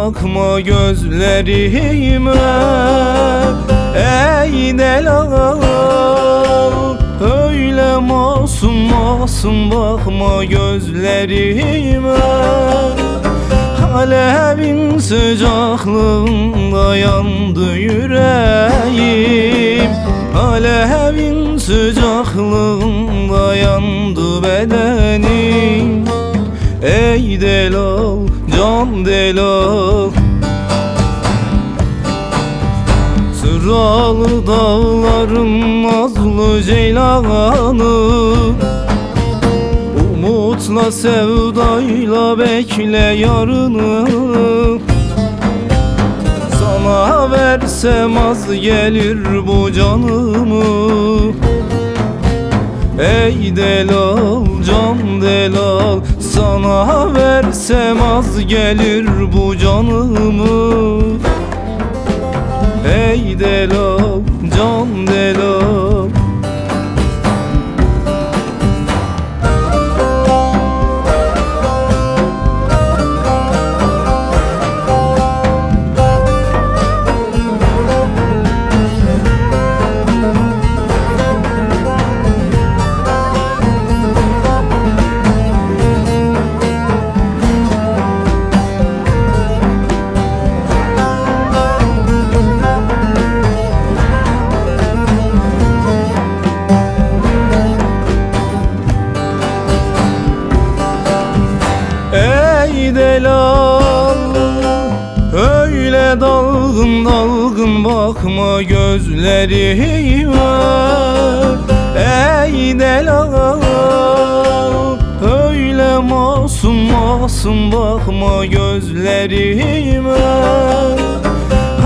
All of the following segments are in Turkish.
bakma gözlerime, ey delal. Öyle masum masum bakma gözlerime, alevin sıcaklığında yandı yüreğim, alevin sıcaklığında yandı bedenim. Ey delal, can delal. Sıralı dağların nazlı ceylanı, umutla sevdayla bekle yarını. Sana versem az gelir bu canımı, ey delal, can delal. Sana versem az gelir bu canımı, ey delal, can delal. Ey delal, öyle dalgın dalgın bakma gözlerime, ey delal. Öyle masum masum bakma gözlerime,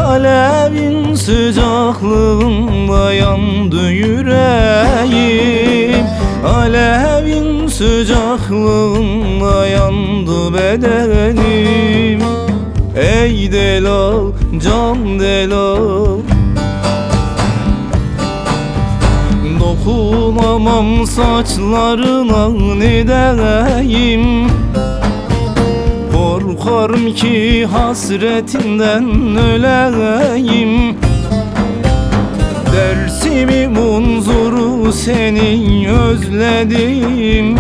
alevin sıcaklığında yandı yüreğim, alevin sıcaklığında yandı bedenim. Ey delal, can delal. Dokunamam saçlarına ne diyeyim, korkarım ki hasretinden öleyim. Dersimi munzuru seni özledim,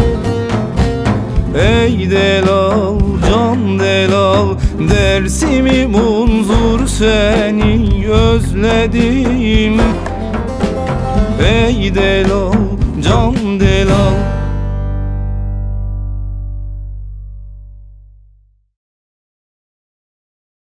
ey delal, can delal. Dersimi munzur seni özledim, ey delal,